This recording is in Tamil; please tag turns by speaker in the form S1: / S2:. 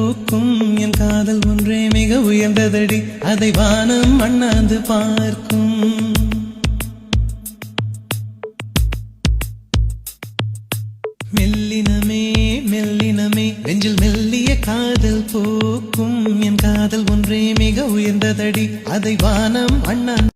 S1: பூக்கும் என் காதல் ஒன்றே மிக உயர்ந்ததடி அதை வானம் அண்ணாந்து பார்க்கும் மெல்லினமே மெல்லினமே நெஞ்சில் மெல்லிய காதல் பூக்கும் என் காதல் ஒன்றே மிக உயர்ந்ததடி அதை வானம் அண்ணாந்து